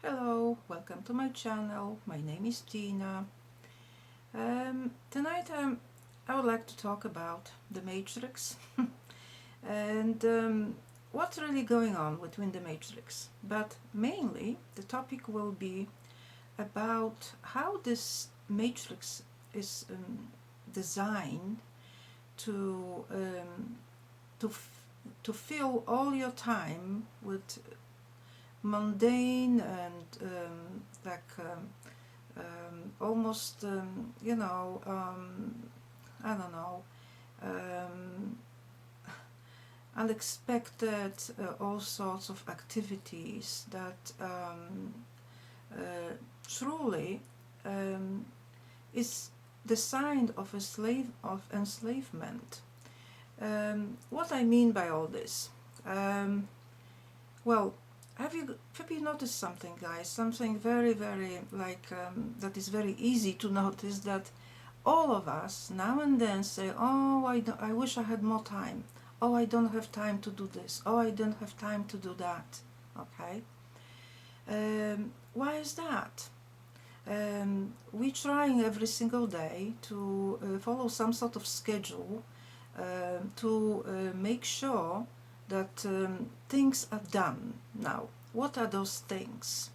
Hello, welcome to my channel. My name is Tina. Tonight I would like to talk about the Matrix and what's really going on within the Matrix. But mainly the topic will be about how this Matrix is designed to to to fill all your time with mundane and almost I don't know, um, unexpected all sorts of activities that truly is the sign of a slave of enslavement. What I mean by all this, well, have you noticed something, guys? Something very that is very easy to notice, that all of us now and then say, "Oh, I wish I had more time. Oh, I don't have time to do this. Oh, I don't have time to do that." Okay. Why is that? We're trying every single day to follow some sort of schedule to make sure that things are done. Now, what are those things?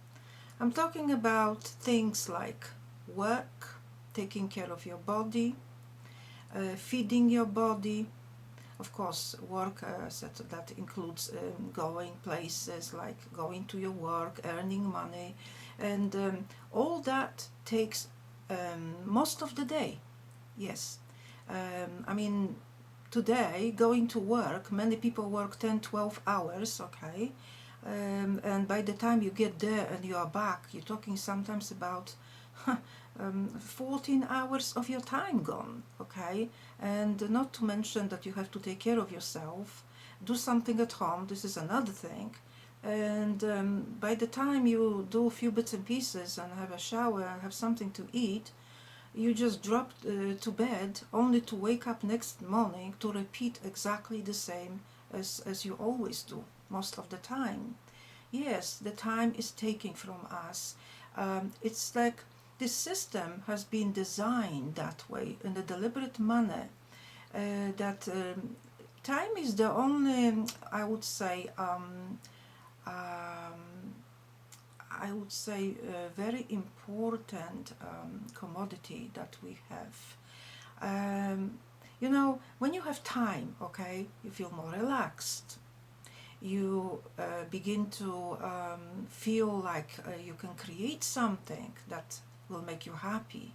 I'm talking about things like work, taking care of your body, feeding your body. Of course, work, that includes going places, like going to your work, earning money, and all that takes most of the day. Yes. I mean, today, going to work, many people work 10, 12 hours, okay? And by the time you get there and you are back, you're talking sometimes about 14 hours of your time gone, okay? And not to mention that you have to take care of yourself, do something at home, this is another thing. And by the time you do a few bits and pieces and have a shower and have something to eat, you just drop to bed only to wake up next morning to repeat exactly the same as you always do most of the time. Yes, the time is taken from us. It's like this system has been designed that way in a deliberate manner, that time is the only, I would say, very important commodity that we have. When you have time, okay, you feel more relaxed. You begin to feel like you can create something that will make you happy.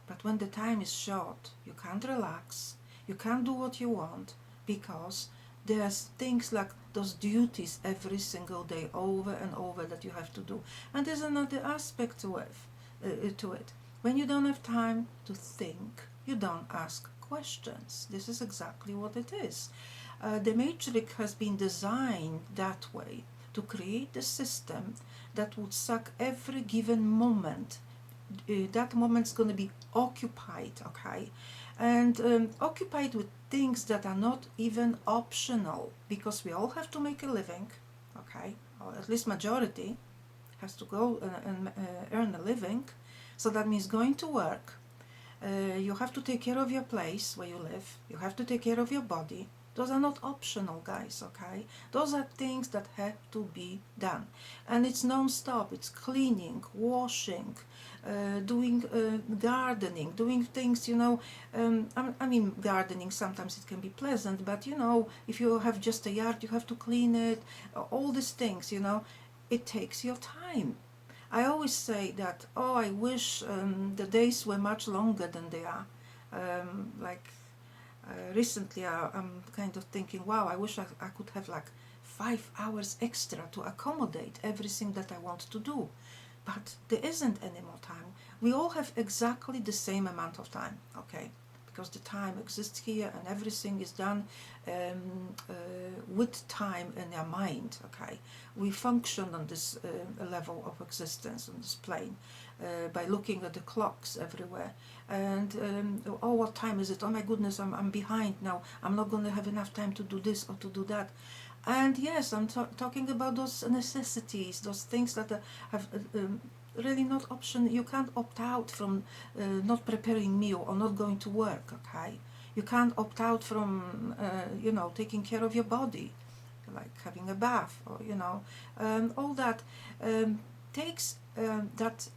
But when the time is short, you can't relax, you can't do what you want, because there's things like those duties every single day over and over that you have to do. And there's another aspect to it. When you don't have time to think, you don't ask questions. This is exactly what it is. The matrix has been designed that way, to create a system that would suck every given moment. That moment's going to be occupied, okay? And occupied with things that are not even optional, because we all have to make a living, okay? Or at least majority has to go and earn a living. So that means going to work. You have to take care of your place where you live. You have to take care of your body. Those are not optional, guys, okay? Those are things that have to be done. And it's non-stop. It's cleaning, washing, doing gardening, doing things, I mean, gardening, sometimes it can be pleasant, but, if you have just a yard, you have to clean it. All these things, it takes your time. I always say that, oh, I wish the days were much longer than they are. Recently, I'm kind of thinking, wow, I wish I could have like 5 hours extra to accommodate everything that I want to do. But there isn't any more time. We all have exactly the same amount of time, okay? Because the time exists here and everything is done with time in our mind, okay? We function on this level of existence, on this plane, by looking at the clocks everywhere. And, oh, what time is it? Oh my goodness, I'm behind now. I'm not going to have enough time to do this or to do that. And yes, I'm talking about those necessities, those things that have really not option. You can't opt out from not preparing meal or not going to work. Okay, you can't opt out from taking care of your body, like having a bath, or all that um, takes that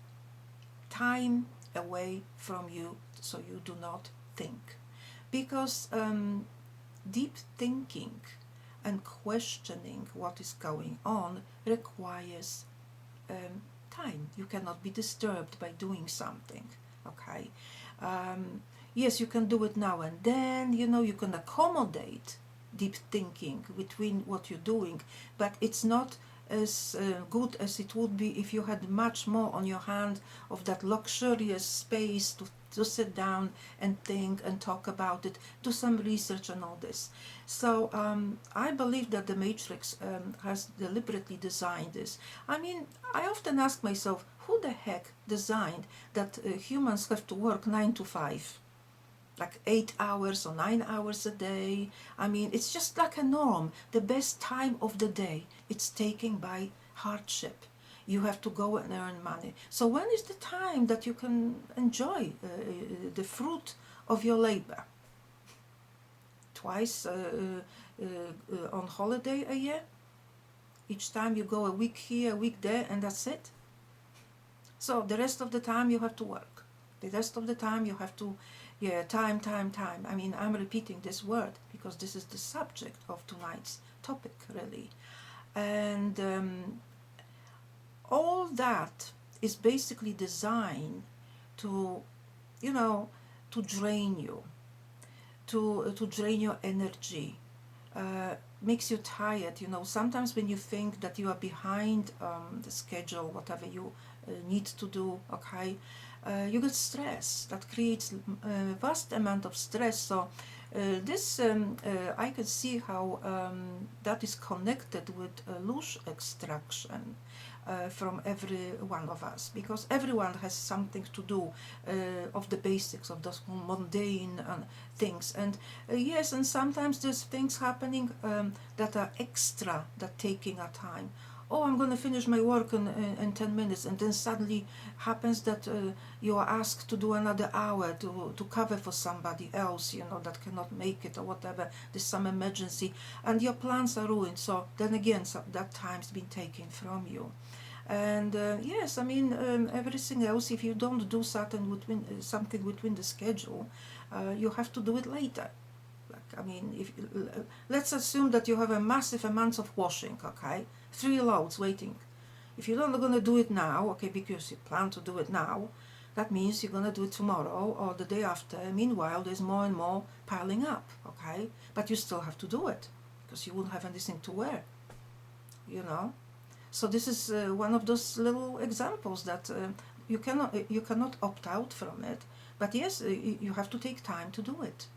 time away from you, so you do not think, because deep thinking and questioning what is going on requires time. You cannot be disturbed by doing something. Okay. Yes, you can do it now and then. You can accommodate deep thinking between what you're doing, but it's not as good as it would be if you had much more on your hand of that luxurious space to sit down and think and talk about it, do some research and all this. So I believe that the Matrix has deliberately designed this. I mean, I often ask myself, who the heck designed that humans have to work 9 to 5? Like 8 hours or 9 hours a day. I mean, it's just like a norm. The best time of the day, it's taken by hardship. You have to go and earn money. So when is the time that you can enjoy the fruit of your labor? Twice on holiday a year? Each time you go a week here, a week there, and that's it? So the rest of the time you have to work. The rest of the time you have to, time, time, time. I mean, I'm repeating this word because this is the subject of tonight's topic, really. And all that is basically designed to, to drain you, to drain your energy, makes you tired. Sometimes when you think that you are behind the schedule, whatever you need to do, okay, you get stress. That creates a vast amount of stress. So this I can see how that is connected with luz extraction from every one of us, because everyone has something to do of the basics of those mundane things. And yes, and sometimes there's things happening that are extra, that taking a time. Oh, I'm going to finish my work in 10 minutes, and then suddenly happens that you are asked to do another hour to cover for somebody else, that cannot make it or whatever. There's some emergency, and your plans are ruined. So then again, that time's been taken from you. And yes, I mean, everything else, if you don't do something between the schedule, you have to do it later. I mean, let's assume that you have a massive amount of washing, okay? 3 loads waiting. If you're not going to do it now, okay, because you plan to do it now, that means you're going to do it tomorrow or the day after. Meanwhile, there's more and more piling up, okay? But you still have to do it because you won't have anything to wear, you know? So this is one of those little examples that you cannot opt out from it. But yes, you have to take time to do it.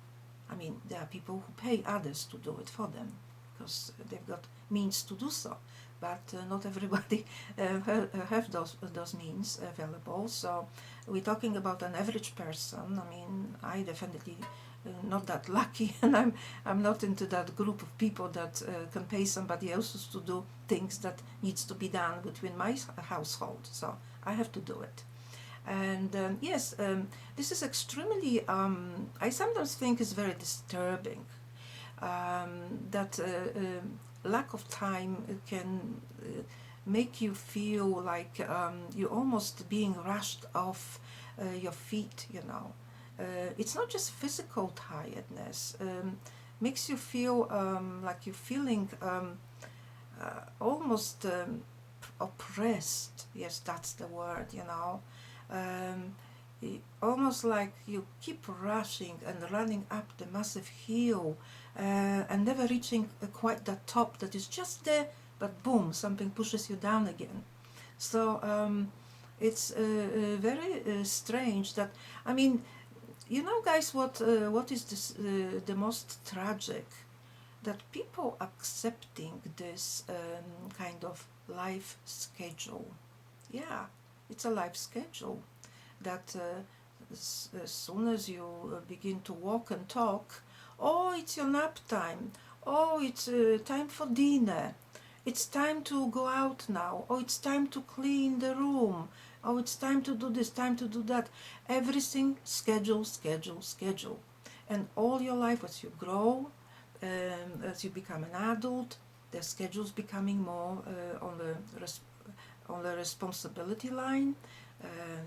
I mean, there are people who pay others to do it for them because they've got means to do so. But not everybody have those means available. So we're talking about an average person. I mean, I definitely not that lucky, and I'm not into that group of people that can pay somebody else to do things that needs to be done within my household. So I have to do it. And yes, this is extremely, I sometimes think is very disturbing, that lack of time can make you feel like you're almost being rushed off your feet, it's not just physical tiredness, makes you feel like you're feeling almost oppressed. Yes, that's the word, um, almost like you keep rushing and running up the massive hill and never reaching quite the top that is just there, but boom, something pushes you down again. So it's very strange that, I mean, guys, what is this, the most tragic? That people accepting this kind of life schedule. Yeah, it's a life schedule that as soon as you begin to walk and talk, oh, it's your nap time. oh, it's time for dinner, it's time to go out now, oh, it's time to clean the room, oh, it's time to do this, time to do that. Everything schedule, schedule, schedule. And all your life, as you grow, as you become an adult, the schedule's becoming more on the responsibility line.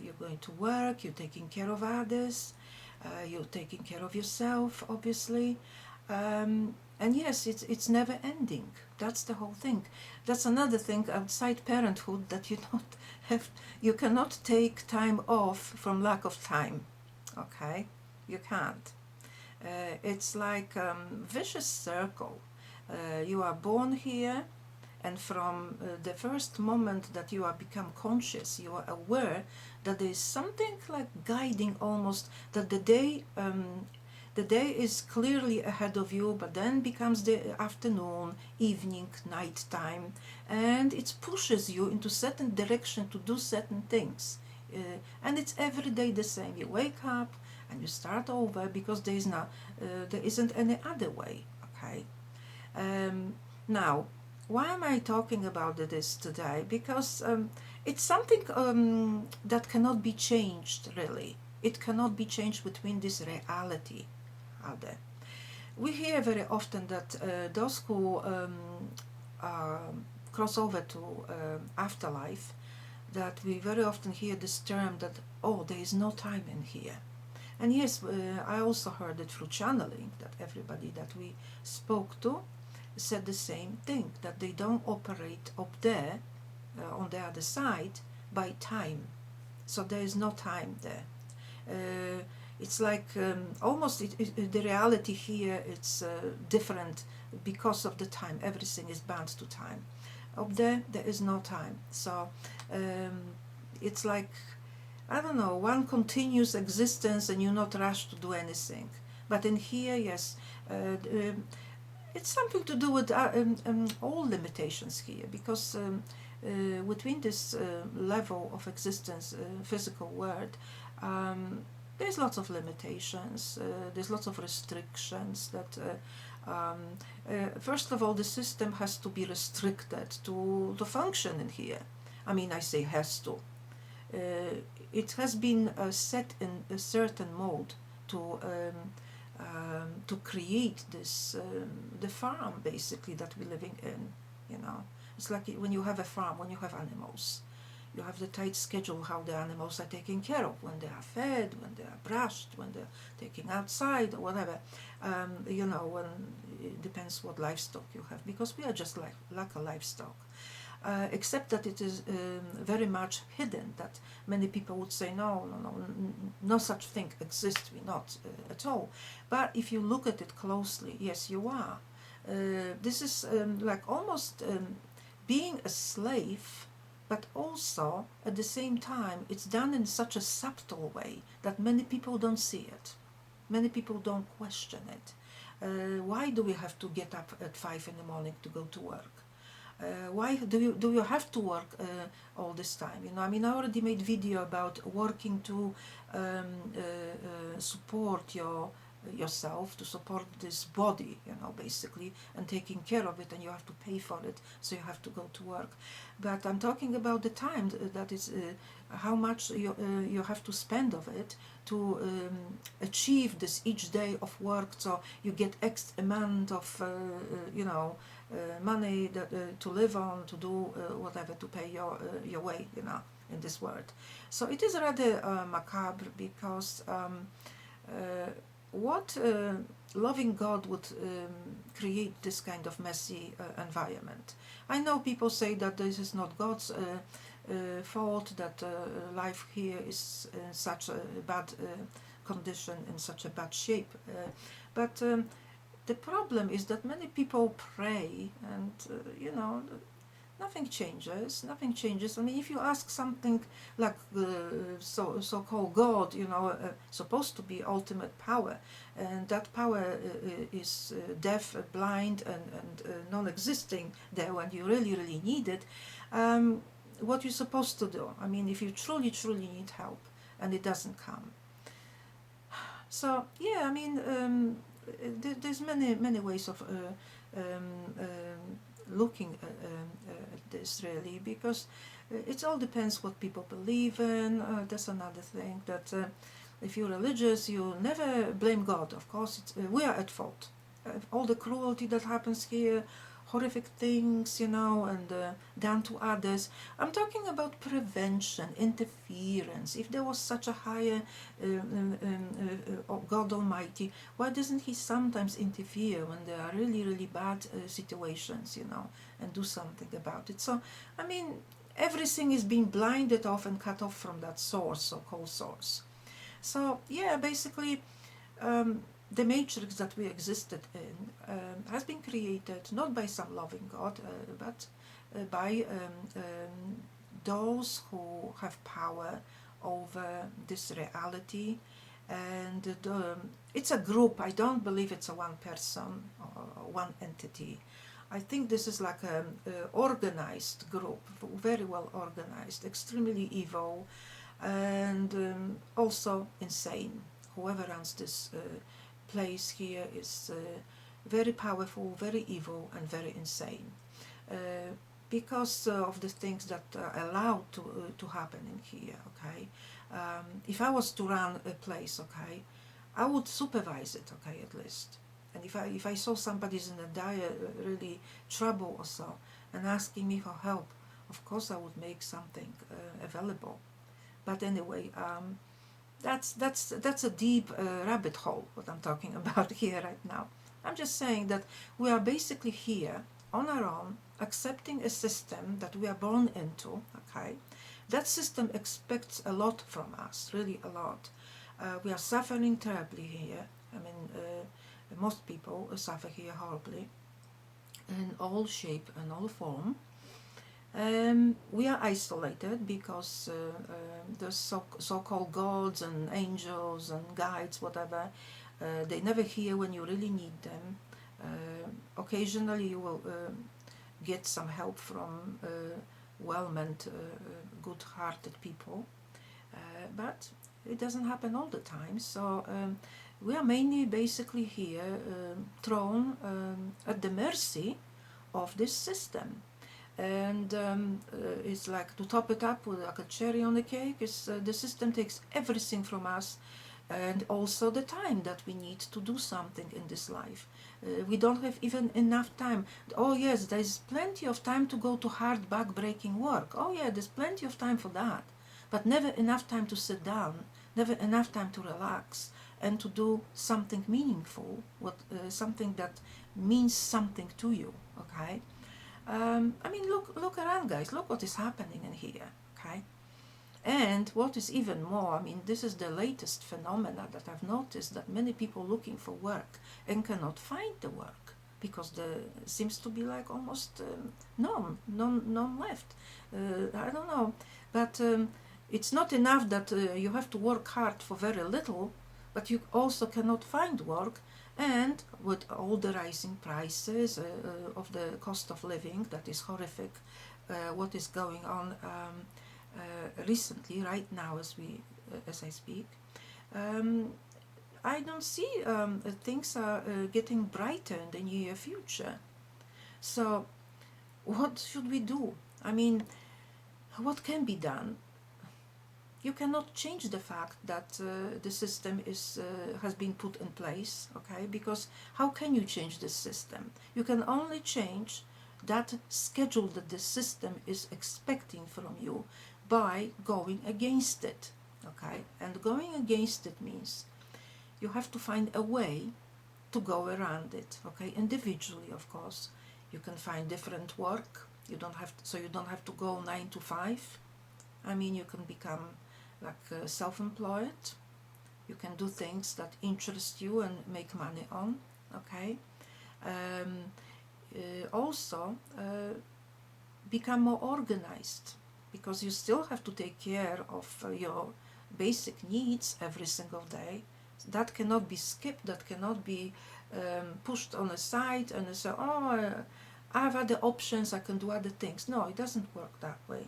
You're going to work, you're taking care of others, you're taking care of yourself, obviously. And yes, it's never ending. That's the whole thing. That's another thing outside parenthood, that you don't have, you cannot take time off from lack of time. Okay, you can't. It's like vicious circle. You are born here, and from the first moment that you are become conscious, you are aware that there is something like guiding almost, that the day is clearly ahead of you, but then becomes the afternoon, evening, night time, and it pushes you into certain direction to do certain things. And it's every day the same. You wake up and you start over, because there isn't any other way. Okay. Now, why am I talking about this today? Because it's something that cannot be changed, really. It cannot be changed between this reality out there. We hear very often that those who cross over to afterlife, that we very often hear this term that, oh, there is no time in here. And yes, I also heard it through channeling, that everybody that we spoke to said the same thing, that they don't operate up there on the other side by time. So there is no time there. It's like almost the reality here, it's different because of the time. Everything is bound to time. Up there is no time. So it's like, I don't know, one continuous existence, and you're not rushed to do anything. But in here, yes, it's something to do with all limitations here, because between this level of existence, physical world, there's lots of limitations, there's lots of restrictions that first of all, the system has to be restricted to function in here. I mean, I say has to. It has been set in a certain mode to create this the farm, basically, that we're living in. It's like when you have a farm, when you have animals, you have the tight schedule how the animals are taken care of, when they are fed, when they are brushed, when they're taken outside, or whatever. When it depends what livestock you have, because we are just like a livestock. Except that it is very much hidden, that many people would say, no such thing exists, we not at all. But if you look at it closely, yes, you are. This is like almost being a slave, but also at the same time it's done in such a subtle way that many people don't see it. Many people don't question it. Why do we have to get up at 5 in the morning to go to work? Why do you have to work all this time? I already made video about working to support yourself, to support this body, basically, and taking care of it, and you have to pay for it, so you have to go to work. But I'm talking about the time, that is how much you have to spend of it to achieve this each day of work, so you get X amount of money that, to live on, to do whatever, to pay your way, in this world. So it is rather macabre, because what loving God would create this kind of messy environment. I know people say that this is not God's fault, that life here is in such a bad condition, in such a bad shape. But the problem is that many people pray, and nothing changes. If you ask something like so-called God, supposed to be ultimate power, and that power is deaf, blind, and non-existing there when you really, really need it, what you're supposed to do? If you truly, truly need help, and it doesn't come. So yeah, there's many ways of looking at this really, because it all depends what people believe in. That's another thing, that if you're religious, you never blame God. Of course, we are at fault. All the cruelty that happens here, horrific things, and done to others. I'm talking about prevention, interference. If there was such a higher God Almighty, why doesn't He sometimes interfere when there are really, really bad situations, and do something about it? So, I mean, everything is being blinded off and cut off from that source, so-called source. So, yeah, basically, the matrix that we existed in has been created not by some loving God, but by those who have power over this reality. And it's a group. I don't believe it's a one person or one entity. I think this is like an organized group, very well organized, extremely evil, and also insane. Whoever runs this place here is very powerful, very evil, and very insane, because of the things that are allowed to happen in here. Okay, if I was to run a place, okay, I would supervise it, okay, at least. And if I saw somebody's in a dire really trouble or so, and asking me for help, of course I would make something available. But anyway, that's a deep rabbit hole, what I'm talking about here right now. I'm just saying that we are basically here on our own, accepting a system that we are born into. Okay, that system expects a lot from us, really a lot. We are suffering terribly here. I mean, most people suffer here horribly, in all shape and all form. We are isolated because the so-called gods and angels and guides, whatever, they never hear when you really need them. Occasionally you will get some help from well-meant, good-hearted people, but it doesn't happen all the time. So we are mainly basically here thrown at the mercy of this system. And it's like, to top it up with like a cherry on the cake, is the system takes everything from us, and also the time that we need to do something in this life. We don't have even enough time. Oh yes, there's plenty of time to go to hard back-breaking work. Oh yeah, there's plenty of time for that, but never enough time to sit down, never enough time to relax and to do something meaningful, something that means something to you. Okay. I mean, look around, guys. Look what is happening in here, okay? And what is even more, I mean, this is the latest phenomena that I've noticed, that many people looking for work and cannot find the work because there seems to be like almost none left. I don't know, but it's not enough that you have to work hard for very little, but you also cannot find work. And with all the rising prices of the cost of living, that is horrific, what is going on recently, right now, as I speak, I don't see things are getting brighter in the near future. So, what should we do? I mean, what can be done? You cannot change the fact that the system has been put in place, okay? Because how can you change this system? You can only change that schedule that the system is expecting from you by going against it, okay? And going against it means you have to find a way to go around it, okay? Individually, of course. You can find different work. You don't have to go 9 to 5. I mean, you can become like self-employed. You can do things that interest you and make money on, okay? Also, become more organized, because you still have to take care of your basic needs every single day. That cannot be skipped, that cannot be pushed on a side and say, oh, I have other options, I can do other things. No, it doesn't work that way,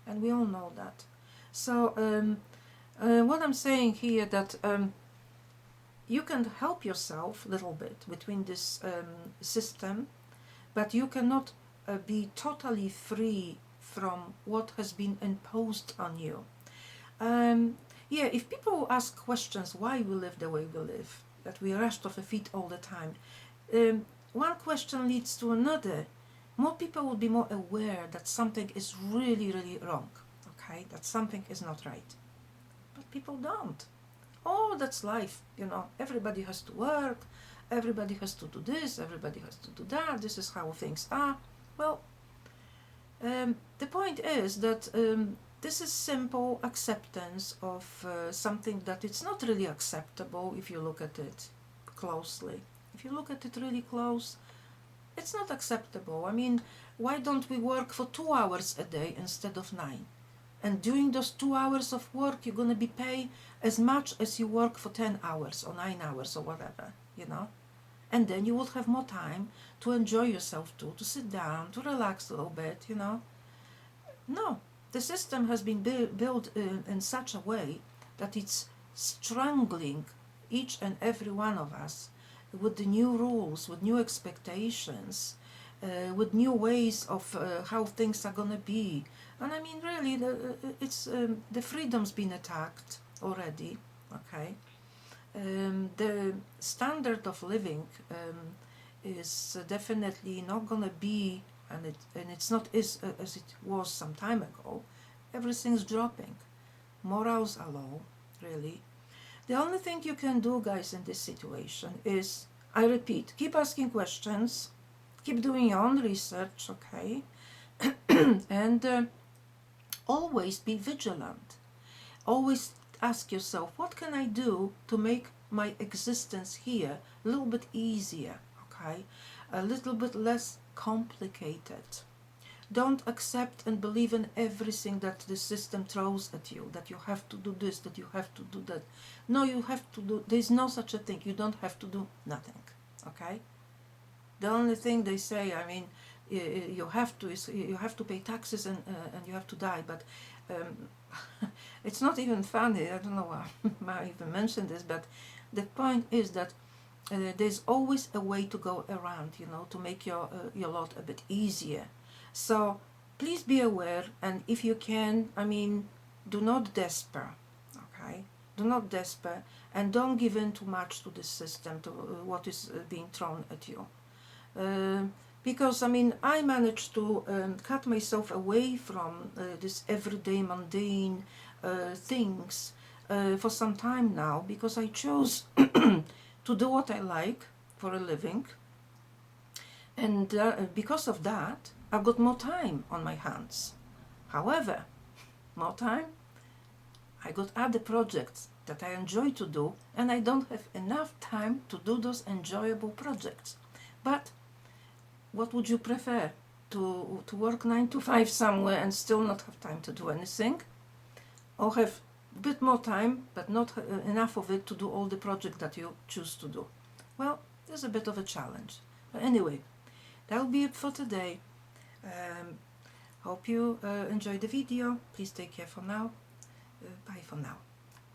and we all know that. So what I'm saying here, that you can help yourself a little bit between this system but you cannot be totally free from what has been imposed on you. Yeah, if people ask questions why we live the way we live, that we rush off the feet all the time, one question leads to another. More people will be more aware that something is really, really wrong, okay? That something is not right. But people don't. Oh, that's life, you know. Everybody has to work, everybody has to do this, everybody has to do that, this is how things are. Well, the point is that this is simple acceptance of something that it's not really acceptable if you look at it closely. If you look at it really close, it's not acceptable. I mean, why don't we work for 2 hours a day instead of 9? And during those 2 hours of work, you're going to be paid as much as you work for 10 hours or 9 hours or whatever, you know? And then you would have more time to enjoy yourself too, to sit down, to relax a little bit, you know? No, the system has been built in such a way that it's strangling each and every one of us with the new rules, with new expectations, with new ways of how things are going to be. And I mean, really, the freedom's been attacked already, okay? The standard of living is definitely not going to be, and it's not as it was some time ago. Everything's dropping. Morals are low, really. The only thing you can do, guys, in this situation is, I repeat, keep asking questions, keep doing your own research, okay? And always be vigilant. Always ask yourself, what can I do to make my existence here a little bit easier, okay? A little bit less complicated. Don't accept and believe in everything that the system throws at you, that you have to do this, that you have to do that. No, you have to do, there's no such a thing. You don't have to do nothing, okay? The only thing they say, I mean, you have to is you have to pay taxes and you have to die, but it's not even funny. I don't know why I even mentioned this, but the point is that there's always a way to go around, you know, to make your lot a bit easier. So please be aware, and if you can, I mean, do not despair, okay? Do not despair, and don't give in too much to this system, to what is being thrown at you. Because, I mean, I managed to cut myself away from this everyday mundane things for some time now, because I chose to do what I like for a living. And because of that, I've got more time on my hands. However, more time, I got other projects that I enjoy to do, and I don't have enough time to do those enjoyable projects. But what would you prefer? To work 9 to 5 somewhere and still not have time to do anything? Or have a bit more time, but not enough of it to do all the projects that you choose to do? Well, there's a bit of a challenge. But anyway, that'll be it for today. Hope you enjoyed the video. Please take care for now. Bye for now.